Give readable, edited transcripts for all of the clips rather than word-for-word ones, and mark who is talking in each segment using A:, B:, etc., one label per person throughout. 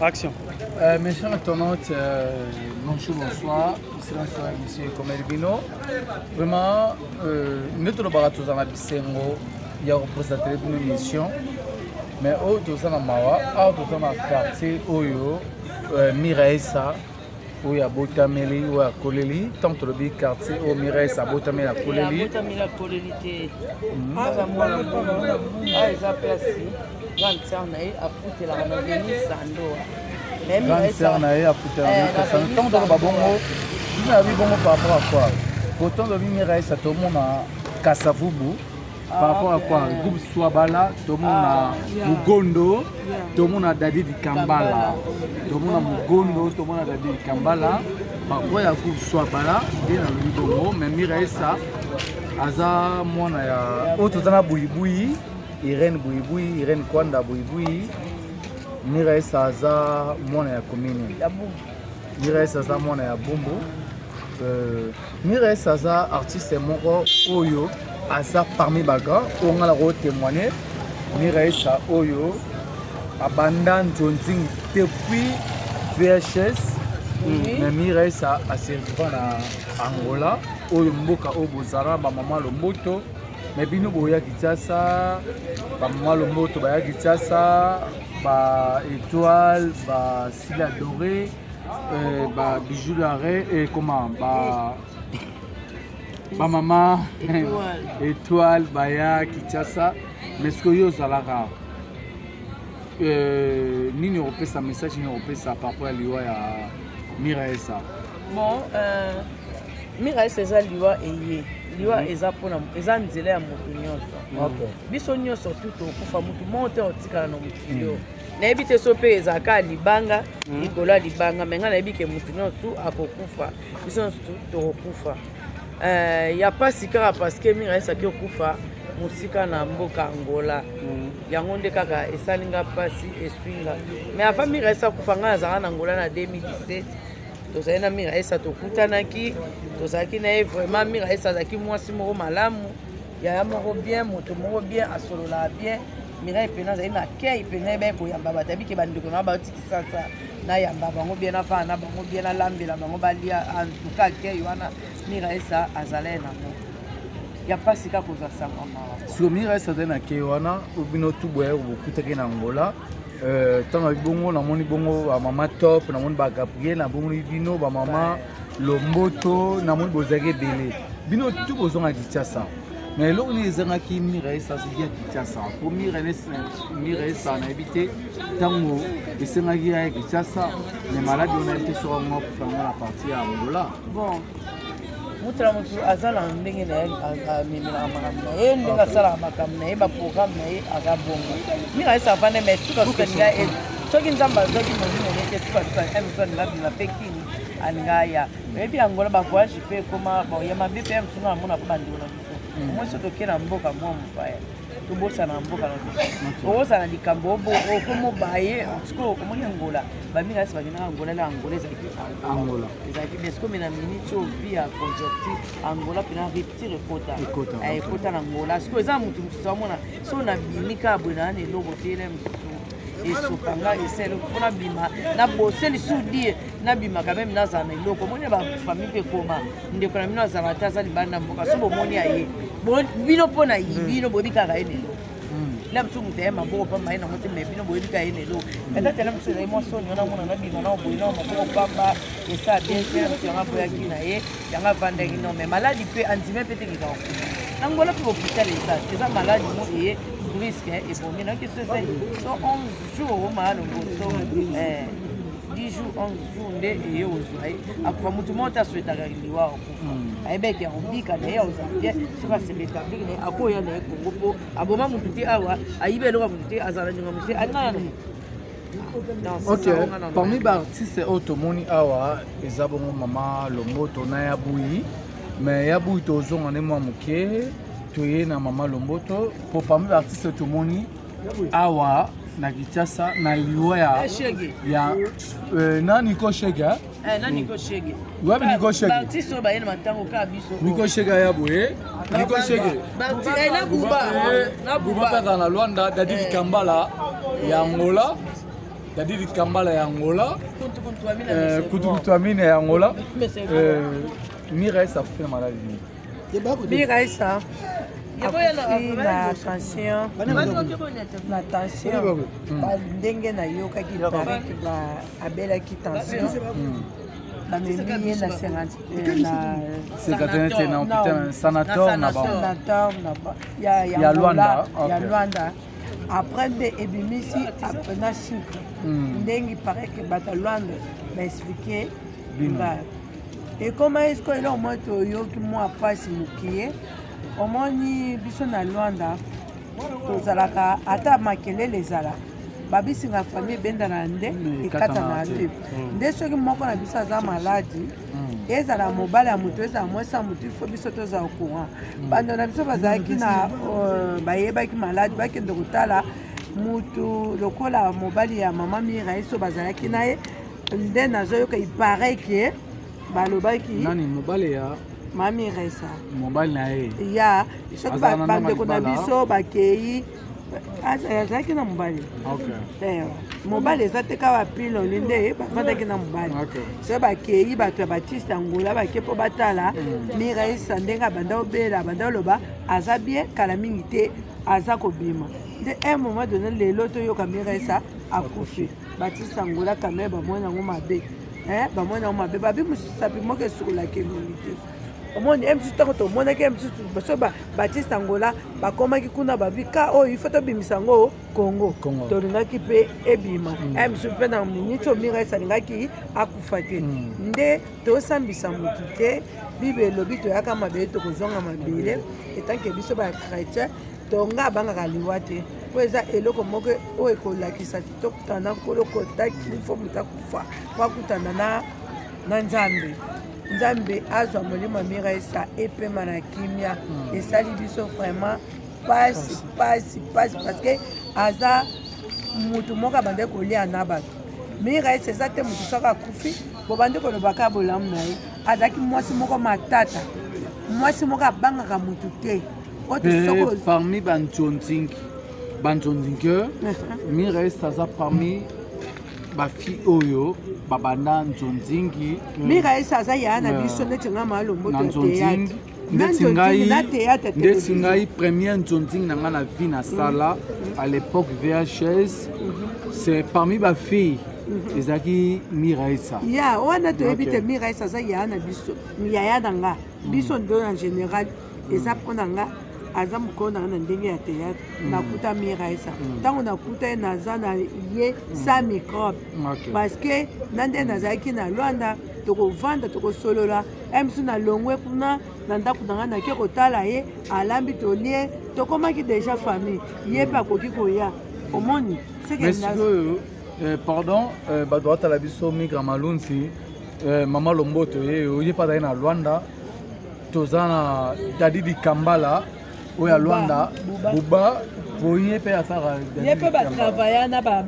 A: Action.
B: Mes chers internautes, bonjour, bonsoir. C'est monsieur Komelbino. Vraiment, nous baratos dans la Bissengo, il y a représenté une émission. Mais au-delà de Mawa, au-delà de quartier, Oyo, Miraïsa, où il y a Botameli, où il y a Koleli, tant que le quartier, où Miraïsa, Botameli, à Koleli.
C: Botameli, à Koleli, à placé. Grande sœur naïe a foutu la ramaderie Sando.
B: Grande sœur naïe a foutu la ramaderie Sando. Tant de babongo, tu n'as vu bongo par rapport à quoi? Autant de lumière, ça tout le monde a Kassavubu. Par rapport à quoi? Groupe Swabala, tout le monde a Mugondo, tout le monde a Dadi di Kambala. Tout le monde a Mugondo, tout le monde a Dadi di Kambala. Par rapport à groupe Swabala, il y a le bongo, mais Miraïsa, Aza, moi, il y a autre temps à Bouiboui. Irène Bouiboui, Irène Kwanda Bouiboui, Miraïsa Aza, moi na commune. Miraïsa Aza, moi na Bombo. Miraïsa Aza, artiste moko Oyo, Aza parmi baga, on a la témoigner. Miraïsa Oyo, abandonne Johnzing depuis VHS. Mais Miraïsa a servi en Angola, Oyo Mboka Obozara, ma maman Lomboto. Mais bino boya Kinshasa, ba mama Lomboto baya Kinshasa, ba étoile, ba Sila Doré, ba Bijou Larré et comment ba maman étoile baya Kinshasa. Mais ce que yo zalara nini opesa message ni opesa par rapport à liwa ya Miraïsa.
C: Bon, Miraïsa eza liwa eye. Liwa eza pona eza nzela ya moto nyonso. Biso nyonso tuto okufa moto monte otikala na moto yo. Nayebi te so pe ezaka libanga, likolo libanga, menga nayebi ke moto nyonso akokufa. Biso nyonso tokokufa. Ya pasi kaka parce que Miraïsa ki okufa musika na mboka Angola. Yango nde kaka esalinga pasi eswinga. Mais avant Miraïsa kufanga azaka na Angola na 2017. Tozali na Miraïsa tokutanaki, tozalaki na ye vraiment Miraïsa azalaki mwasi moko malamu, yaya moko bien, moto moko bien, asolola bien. Miraïsa pena azali na kei pena ebe koyamba bato abiki bandeko na baotiki sasa na yamba bango bien afana na bango bien alambela bango balia en tout cas kei wana Miraïsa azalai nango. Ya pasi kaka kozwa sango mawa.
B: Sur Miraïsa azali na kei wana, obino tuboye obokutaki na Angola. Tant que bongo na moni bongo mama top na moni ba Gabriel na bongo bino ba mama Lomboto na moni bozake belé bino tout bozonga Kinshasa mais eloko nini ezangaki Miraisa ya Kinshasa po Miraisa na yebi te ntango esengaki ya Kinshasa me maladi wana ete soka mwa kufanga na parti ya Angola.
C: Bon, mutala mutu azala ndenge na ye amemelaka makambo na ye ndenge asalaka makambo na ye baprogramme na ye aza bongo. Miraisa avande me sukasuka ninga soki nzambe azwaki molimo na ye te sukasuka mosu alinga bima mpe kini alinga ya oyebi Angola bavoyage mpe ekoma ya mabe mpe ya mosu nga amona mpo bandeko na biso omoi so toke na mboka mwa mopaya tobosana na mboka na biso obosana likambo okomobaye siko omoni Angola bamiraisi bakendaka Angola la Angola ezalaki bien siko mena miniti ovi ya conjoncture Angola mpena rupture ekota na Angola siko eza motu mosusu amona so nabimi kaka boye na eloko tele mosusu esopanga esele mpona bima na boseli sudie nabima quand même nazala na eloko omoni bafamille mpe ekoma ndeko na bino azala te aza libanda na mboka so bomoni aye bino mpo na bino boyebi kaka ye na eloko la mosusu moto aye maboko pamba ye nango te me bino boyebi kaka ye na eloko ata tela mosusu ezali mwa soni wana mona nabima na boye na maboko pamba esa bien te mosusu yanga boyaki na ye yanga avandaki no me maladi mpe andime mpe tekeka kokuma nangola mpe hopital eza maladi mo eye risque et bon maintenant que c'est 11 jours mal so 10 jours 11 jours nde et ozwai akufa mutu mota souhaitaka liwa okufa ayebeke obika na ye ozambia soka sebetambiki na akoya na Congo po aboma mutu te awa ayibe eloko mutu te azala nyonga mutu te alingana na
B: Ok, parmi les artistes otomoni awa eza bongo mama Lomboto na Yabuyi mais Yabuyi tozonga ne mwa muke toye na mama Lomboto pour parmi les artistes tomoni awa na Kinshasa na liwa ya nani ko shega
C: nani ko shege
B: wapi niko shege
C: artiste ba yena matango ka biso
B: niko shega ya boye niko shege na buba na Luanda Daddy Kambala ya Angola Daddy Kambala ya Angola kutu amine ya Angola Miraisa fait maladie
C: Miraisa na tension ndenge nayokaki pareke abelaki tension bamemi ye na sanator ya Luanda après nde ebimisi apena sucre ndenge pareke bato Luanda baexplike nga ekoma esko eloko mwa toyoki mwa pasi mokie omoni biso na Luanda tozalaka ata makelele ezala babisinga famille ebendana nde ekatana te nde soki moko na biso aza maladi ezala mobali ya moto ezala mwasi ya moto ifo biso tozala courant bando na biso bazalaki na bayebaki maladi bakende kotala mutu lokola mobali ya mama Miraisa bazalaki na ye nde nazoyoka ipareke balobaki
B: nani mobali ya
C: Mami Miraisa
B: mobali na ye
C: ya soki bandeko na biso bakei azalaki na mobali mobali eza te kaka bapiloli nde bafandaki na mobali soki bakei bato ya Baptiste Angola bake mpo batala Miraisa ndenge abanda obela abanda oloba aza bien kala mingi te aza kobima nde un moment donné lelo toyoka Miraisa akufi Baptiste Angola kamere bamoni yango mabe bamoni yango mabe babi mosapi moko esukolaki elongi te omoni msusu ntango tomonaki msusu so Baptiste Angola bakomaki kuna babika oyo ifo tobimisa yango Congo tolingaki mpe ebima msusu mpe na miniti o Miraisa alingaki akufa te nde tosambisa motu te bible elobi toyaka mabele tokozonga mabele etanke biso bachrétien tonga abangaka liwa te po eza eloko moko oyo ekolakisa te tokutana na nkolo kotaki ifo moto akufa po akutana na Nzambe azwa molimo ya Miraisa epema na kimia esali biso vraiment pasi parce que aza mutu moko abande kolia na bato Miraisa eza te mutu soki akufi bobande kolobaka bolamu na ye azalaki mwasi moko matata mwasi moko abangaka mutu te
B: parmi bantsonzingi Miraisa aza parmi bafi oyo babanda nzonzingi
C: Miraisa aza ya na biso neti nga Lomboto
B: nzonzingi ndeti ngai première nzonzingi na nga na vie na sala à l'époque VHS c'est parmi bafille ezalaki Miraisa
C: ya wana toyebi te Miraisa aza ya na biso yaya na nga biso ndo en général eza mpona nga
A: aza mokolo na ndenge ya théâtre nakuta Miraisa ntango nakuta ye naza na ye sa microbe parce que na nde nazalaki na Lwanda tokovanda tokosolola misu na longwe kuna na ndako na ngai nake kotala ye alambi tolie tokomaki déjà famille ye mpe akoki koya omoni
B: pardon badoit tala biso migra malunsi mama lomboto ye pa na Lwanda toza na Dadidi Kambala oya Lwanda buba boye pe asara
A: ye pe ba travailler na ba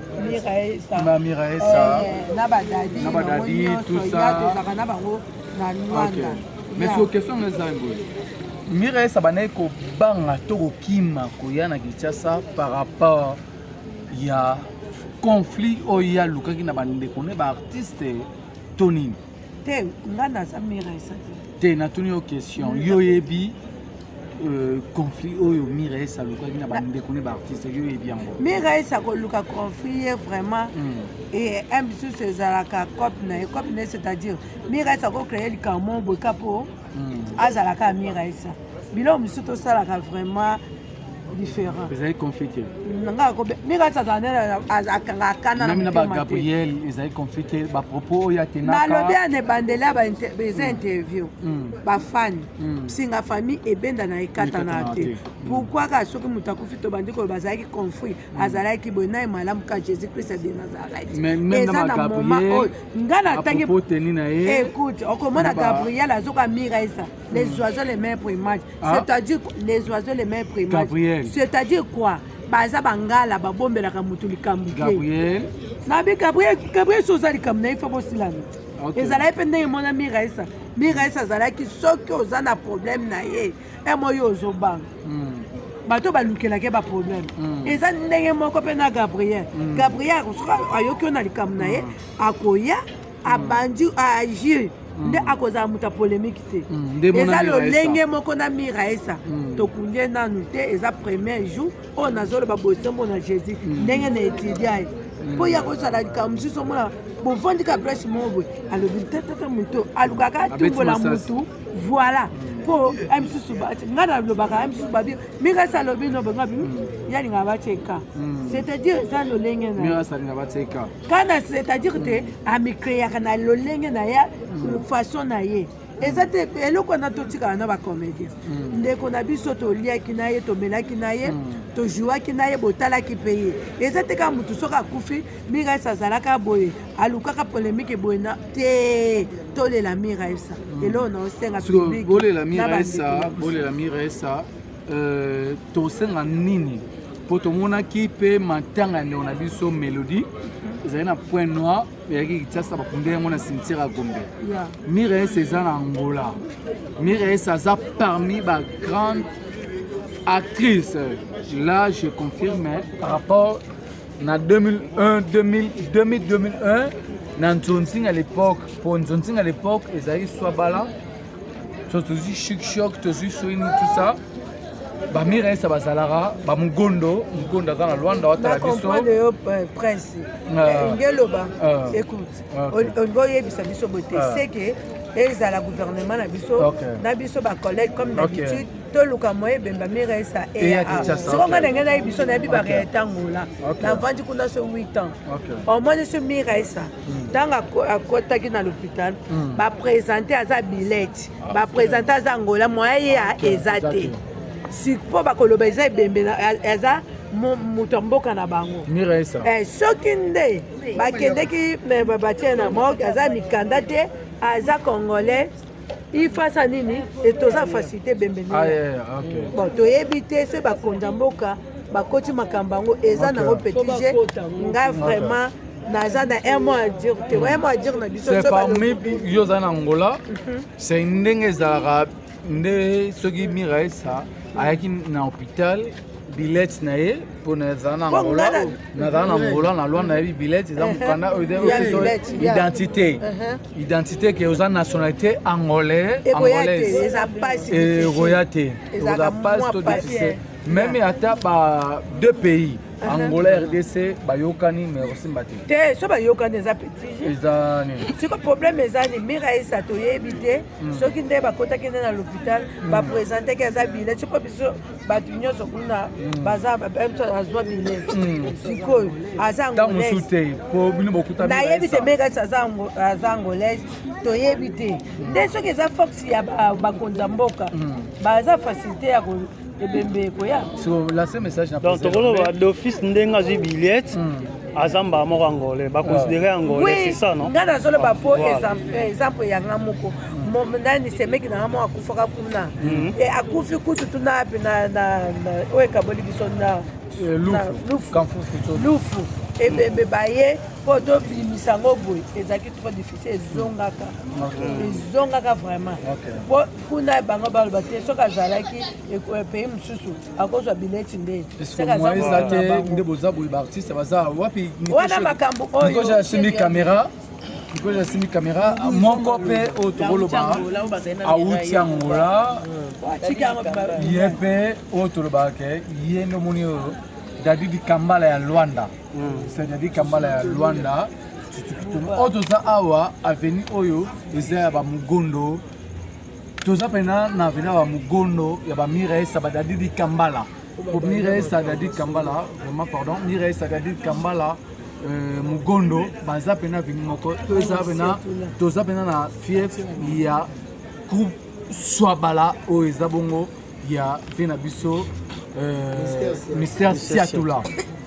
A: Miraisa na ba dadi tout ça to na bango na Lwanda
B: mais sur question les zango Miraisa bana ko banga to ko kima ko yana Kinshasa par rapport ya conflit oya lukaki na bande ko ne ba artiste Tony
A: te ngana sa Miraisa
B: te na tuni o question yo yebi conflit oyo Miraisa lukaki na bande ko ne ba artiste yo yebi yango
A: Miraisa ko luka conflit vraiment et un bisu sezalaka copne c'est-à-dire Miraisa ko créer le camon bokapo azalaka Miraisa bilo bisu to salaka vraiment différent.
B: Vous avez conflicté.
A: Miraisa akanga kana
B: na ba Gabriel ils avaient conflicté ba propos ya tenaka.
A: Na lobi ane bandela ba interview ba fan singa famille ebenda na ekata na te. Pourquoi ka soki mutakufi to bandiko bazaki conflit azalaki bona malamu ka Jésus Christ de Nazareth.
B: Même na Gabriel
A: ngana tangi
B: propos teni na ye.
A: Écoute, on commence à Gabriel azoka Miraisa les oiseaux les mêmes pour image. C'est-à-dire les oiseaux les mêmes pour image. C'est-à-dire quoi? Baza bangala babombelaka mutu likambu
B: Gabriel
A: nabi Gabriel soza likambu na ifo bosilana ezala epende mona Miraisa zalaki soki oza na problème na ye moyo ozobanga bato balukelaki ba problème eza ndenge moko pe na Gabriel ayoki na likambu na ye akoya abandi agir nde akozala muta polémique te eza lolenge moko na Miraisa tokunde nanu te eza premier jour oyo nazoloba bosembo na Jésus ndenge na étudia ye mpo ya kosala likambo mosusu omona bovandika presse mobwe alobi tatata moto alukaka atumbola motu voilà mpo misusu bati ngai nalobaka misusu babi Miraisa alobi nobonga bi yalinga batieka c'est-à-dire eza lolenge na kana c'est-à-dire te amikreaka na lolenge na ya façon na ye eza te eloko na totikala na bacomédien ndeko na biso toliaki na ye tomelaki na ye tojuaki na ye botalaki mpe ye eza te kaka motu soki akufi Miraisa azalaka boye alukaka polémique boye na te tolela Miraisa eloo na osenga
B: bolela Miraisa tosenga nini po tomonaki mpe matanga ndeko na biso Mélodie ezali na point noir eyaki Kinshasa bakunde yango na cimetière ya Gombe Miraisa eza na Angola Miraisa aza parmi ba grande actrice là je confirme par rapport na 2001 na Nzonzing à l'époque pour Nzonzing à l'époque ezali Swabala tozi Chic Choc tozi Soini tout ça ba Miraisa bazalaka ba mugondo aza na Lwanda watala biso
A: prince ngeloba écoute on va yebisa biso bote c'est que ezala gouvernement na biso ba collègue comme d'habitude toluka moye bemba Miraisa sikonga ndenge na biso na biba retangola na vandi kuna so 8 ans au moins ce Miraisa tanga akotaki na l'hôpital ba présenter aza billet ba présenter aza Angola moye ya ezate si po bakoloba eza ebembe eza moto mboka na bango
B: Miraisa
A: soki nde bakendeki batie na moko aza mikanda te aza congolais ifasa nini etoza facilité bembeni bon toyebi te se bakonza mboka bakoti makambo yango eza nango pétige nga vraiment naza na un mot à dire te un mot à dire na biso
B: c'est parmi yo za na Angola c'est ndenge ezalaka nde soki Miraisa ayaki na hôpital billet na ye pour naza na Angola na Lwanda nayebi billet eza mokanda identité ke oza nationalité angolaise eroya te oza passe to difficile même ata ba deux pays Angola RDC bayokani mais aussi mbati
A: te so bayokani eza petit
B: ezani
A: siko problème ezani Miraisa toyebi te soki nde bakotaki nde na l'hôpital bapresentaki eza bilet siko biso bato nyonso kuna baza azwa bilet sikoyo aza nayebi te Miraisa aza angolaise toyebi te nde soki eza force ya bakonzi ya mboka baza facilité ya ebembeko ya
B: so la ce message na
D: donc tokoloba d'office ndenge azwi billet azamba moko angolais baconsidéré angolais c'est ça non
A: nga nazoloba po exemple yanga moko nani semeki nanga moko akufaka kuna akufi kutu tuna api oyo ekaboli biso na lufu ebembe baye po tobimisa yango boye ezalaki trop difficile ezongaka vraiment po kuna bango baloba te soki azalaki pays mosusu akozwa bileti nde
B: nde boza boye baartiste baza wapi
A: wana makambo oyo
B: asimbi caméra moko mpe oyo tokoloba awuti angola ye mpe oyo tolobaka ye nde omoni oyo Dadidi Kambala ya Luanda. C'est Dadidi Kambala ya Luanda. Otoza awa aveni oyo eza ya ba Mugondo. Toza pena na aveni ba Mugondo ya ba Miraisa ba Dadidi Kambala. Pour Miraisa Dadidi Kambala, vraiment pardon, Miraisa Dadidi Kambala Mugondo, baza pena vini moko. Toza pena na fief ya groupe Swabala oyo eza bongo ya vena biso Mystère Siatula.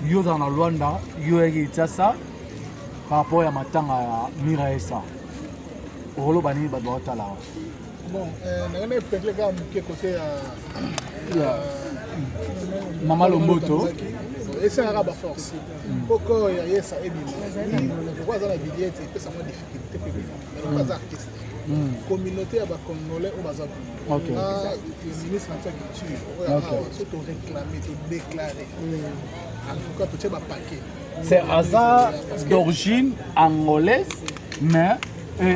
B: Yo dans la Luanda, yo eza ça par rapport à matanga ya Miraisa. Rolo bani badota là.
E: Bon, on a peut-être gars qui côté
B: Mama Lomboto.
E: Et c'est un rabat force. Pourquoi il y a ça et bien. Pourquoi ça la billet et peut ça moins difficulté mais pas artiste. Communauté à Congolais au bazar. OK. Le ministre de la culture, surtout réclamer, tout déclarer. En tout cas, tout est paquet.
B: C'est hasard d'origine angolaise, mais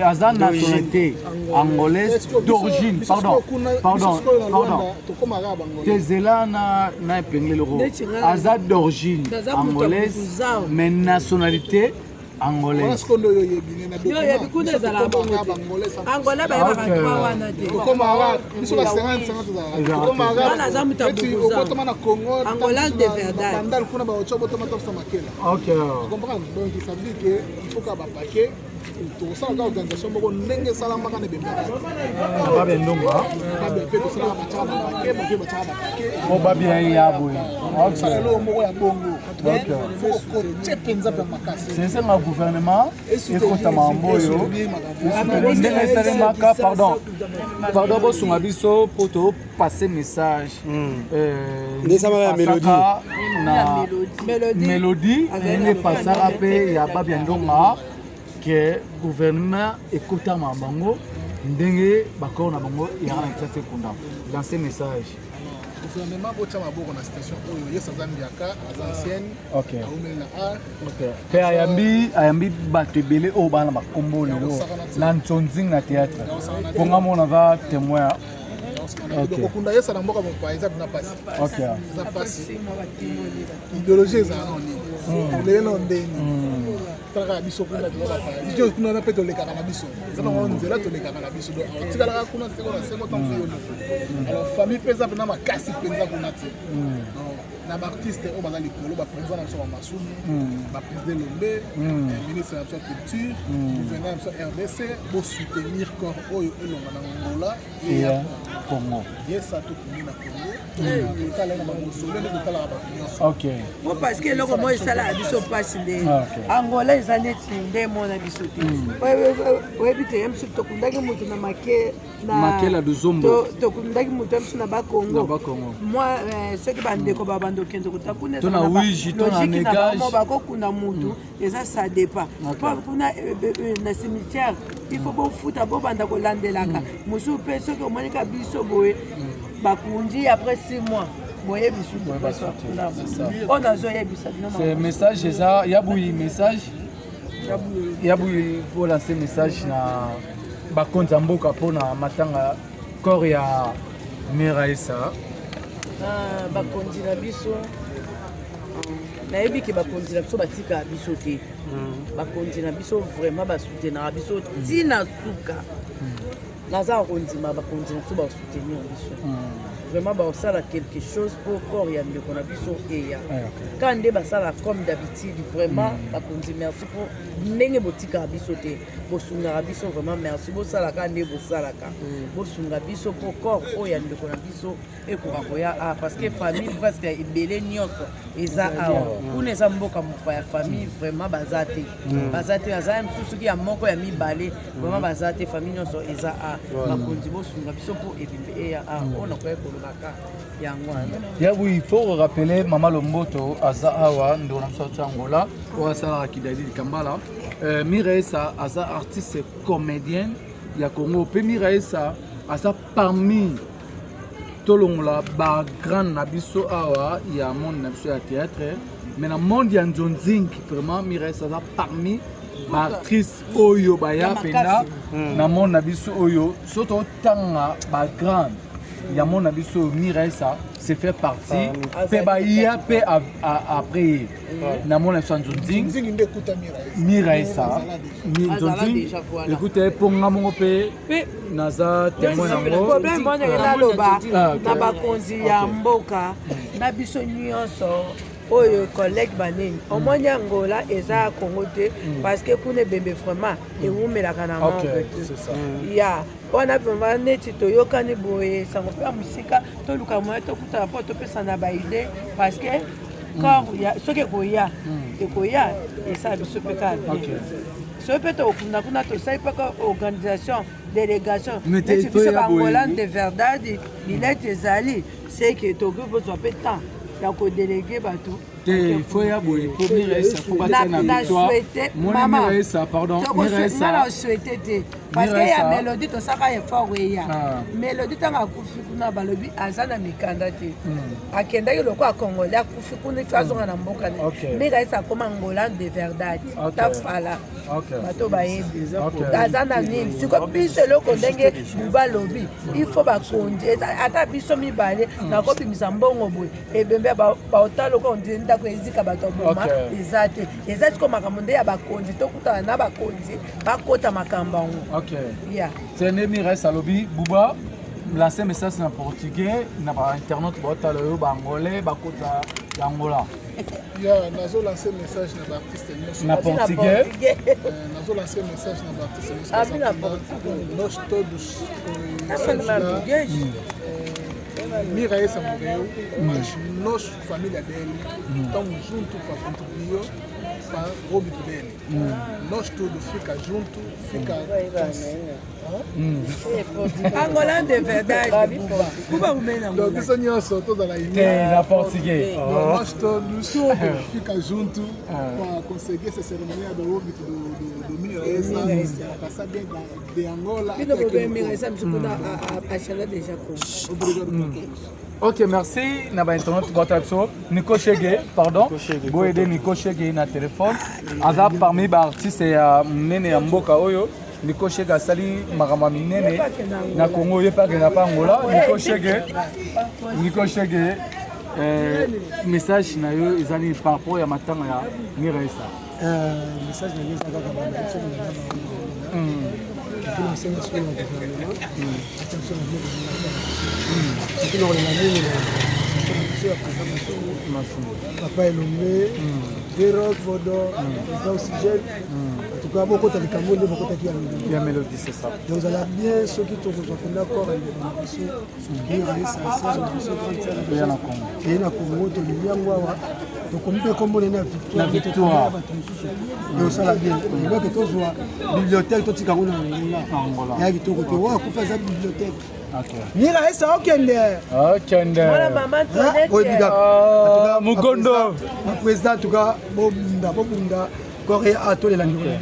B: hasard nationalité angolaise d'origine. Pardon. Tezela na épinglé le rôle. Hasard d'origine angolaise, mais nationalité angolaise. Gouvernement et kota mamboyo pardon bosunga biso poto passer message na mélodie ne pasara pe ya babiandonga que gouvernement ekota mabango ndenge bakor na bango ya na sekunda dans ces messages
E: gouvernement bocha maboko na station oyo yesa zambiaka ancienne
B: OK
E: OK
B: pe ayambi bato ebele oyo bana makombo lelo na ntsonzing na théâtre ponga mona va témoin
E: donc okunda yesa na mboka mopa eza na pasi
B: OK
E: eza pasi idéologie eza noni lelo ndeni taka biso kuna biso kuna na peto le kana biso zana nzela to le kana biso do tikala kuna seko na seko tampo yo alors famille pesa pena makasi penza kuna ti na artiste o bazali kolo ba président na so masumu ba président Lombe ministre de la culture gouverneur de RDC pour soutenir corps oyo elonga na Angola et
B: Congo
E: yesa to kuna na Congo kala na mosolo ne kala ba nyonso
B: OK
A: bon parce que loko mo isala biso passe nde Angola eza neti nde mona biso te oyebi te yamsu tokundaki mutu na
B: makela duzombo
A: tokundaki mutu yamsu na bakongo moi soki bandeko babandokende kutakuna
B: tona wiji tona negage
A: bakokunda mutu eza ça dépend kuna na cimetière il faut bofuta bobanda kolandelaka mosusu mpe soki omonika biso boye bakundi après 6 mois
B: c'est message eza yabuyi message yabuyi pour lancer message na bakonza mboka mpona matanga corps ya Miraisa
C: bakonzi na biso nayebi ke bakonzi na biso batika biso te bakonzi na biso vraiment basoutenaka biso ntina suka naza kondima bakonzi na biso basoutenir biso vraiment basala quelque chose pour corps ya ndeko na biso eya quand nde basala comme d'habitude vraiment bakonzi merci pour ndenge botika biso te bosungaka biso vraiment merci bosalaka nde bosalaka bosunga biso pour corps oyo ya ndeko na biso ekoka koya awa parce que famille presque ebele nyonso eza awa kuna eza mboka moko ya famille vraiment baza te baza mosusu ki ya moko ya mibale vraiment baza te famille nyonso eza awa bakonzi bosunga biso pour ebimbe eya awa oyo nakoya kolobaka yango
B: ya oui il faut rappeler Mama Lomboto aza awa ndo na biso ya Angola oyo asalaka Kidali Kambala Miraisa aza artiste comédienne ya Congo pe Miraisa aza parmi tolongola ba grand na biso awa ya monde na biso ya théâtre mais na monde ya Nzonzing vraiment Miraisa aza parmi ba actrice oyo baya pena na monde na biso oyo soto tanga ba grand ya monde na biso Miraisa c'est fait partie pe ba ya pe après na monde na biso Nzonzing Miraisa Nzonzing écoutez ponga mongo pe naza témoin yango
A: problème wana naloba na bakonzi ya mboka na biso nyonso oyo collègue banini omoni Angola eza Congo te parce que kuna ebembe vraiment ewumelaka na membre ya wana vraiment neti toyokani boye sango mpe ya mosika toluka moya tokutana mpo topesana baide parce que corps soki ekoya esala biso mpe kaka bien soki mpe tokokunda kuna tosali mpaka organisation délégation neti biso bangolane de verdade bilete ezali seke tokoki kozwa mpe temps ya kodélege bato
B: il faut y aboyer pour Miraisa faut pas na victoire mon Miraisa pardon Miraisa
A: na souhaiter parce que ya mélodie to saka effort ya mélodie tanga kufi kuna balobi azana mikanda te akendaki loko a Congolais akufi kuna twazonga na mboka ne Miraisa koma ngolane de verdade ta fala bato bayebi azana nini siko biso loko ndenge buba lobi il faut bakonzi ata biso mibale na kopimisa mbongo boye ebembe baotalo ko ndenda ko ezika bato boma eza tiko makambo nde ya bakonzi tokutana na bakonzi bakota makambo yango
B: c'est Miraisa lobi buba lancer message en portugais na ba internet bota lo ba angolais bakota Angola
E: ya nazo lancer message na ba artiste
B: na portugais
E: nazo lancer message na ba artiste nós todos Miraisa morreu, mas nós, família dele, estamos juntos para contribuir para o óbito dele. Nós todos fica junto, fica...
A: Angolano de verdade,
E: donc isso não só toda a
B: ideia na português.
E: Nós todos fica junto para conseguir essa cerimônia do óbito do Miraisa, passar de Angola até aqui.
B: Ok, merci. Na ba internet botaxo Nico Chege, pardon. Bo aider Nico Chege na téléphone. Aza parmi ba artiste ya nene ya mboka oyo. Nico Chege sali makama minene na Congo yepa ke na pa Angola. Nico Chege message na yo ezali par rapport ya matanga ya Miraisa.
F: Message na nisa kaka ba nso na Pour enseigner sur le gouvernement, attention à nous. C'est que Papa Elomé, Véroc, Vodor, les oxygènes. En tout cas, beaucoup de Cameroun, beaucoup de Kiamélodie.
B: Il y a Mélodie, c'est ça.
F: Donc, vous allez bien, ceux qui sont d'accord avec les sont bien allés, ça, il y a un Congo. Il y a un Congo, il y a un Congo. Donc, on peut comme la victoire. Et ça la bien. Il y a que tu sois bibliothèque, tu as Angola. Il y a que tu fais la bibliothèque. Miraisa okende.
A: Voilà maman
F: Mugondo. Le président tuka bobunda Corée a tous les langues.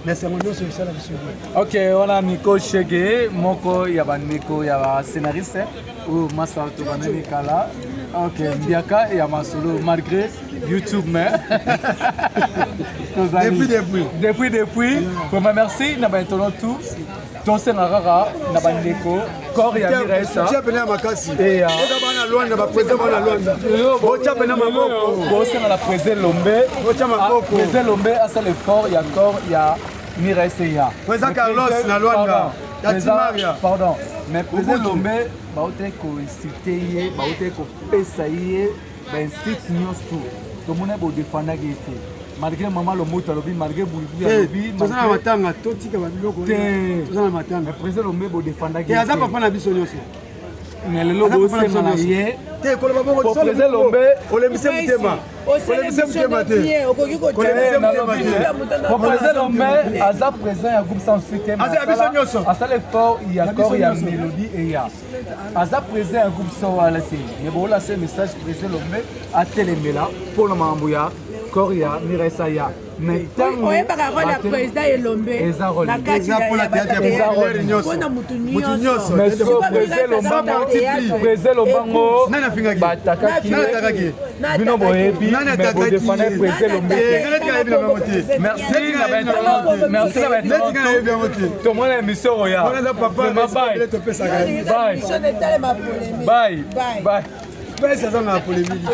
F: Mais c'est mon nom sur ça la vision.
B: OK, on a Nico Chege, moko ya ba Nico ya ba scénariste ou Massa to banani kala. OK, Biaka et Amasolo malgré YouTube mais depuis. Vraiment merci, na ba tono tout. tosenga kaka na bandeko corps ya Miraisa
F: tia pene ya makasi
B: eya
F: eza bana lwanda baprésident bana lwanda botia pene maboko
B: bosenga na président Lombe
F: botia maboko
B: président Lombe asala effort ya corps ya Miraisa ya
F: président Carlos na lwanda ya Timaria
B: pardon mais président Lombe baote koincite ye baote kopesa ye bainstitut nyonso tomona bodefandaki ye te malgré maman le moto alobi malgré boulibu alobi
F: toza na matanga totika babiloko toza na matanga
B: président Lombe bodefandaki
F: ye aza papa na biso nyonso
B: mais lelo bosenga na ye
F: te koloba bongo
B: président Lombe
F: olembise motema olembise motema te olembise motema te
B: président Lombe aza président ya groupe sans système
F: aza ya biso nyonso
B: asala effort ya corps ya mélodie eya aza président ya groupe so wala te mais bola se message président Lombe atelemela mpona makambo ya corps ya Miraisa ya mais tango
A: oyebaka role ya président Elombe na kati ya mpona mutu nyonso
B: président Lombango batakaki bino boyebi mais bodefanda président Lombe merci na baintervention tomona émission oya bye
F: pesa na polémique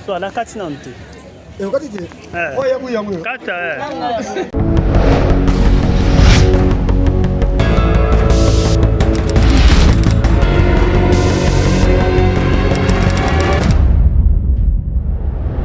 D: Soit la carte non.
F: et on dit oya buyango
D: Carte.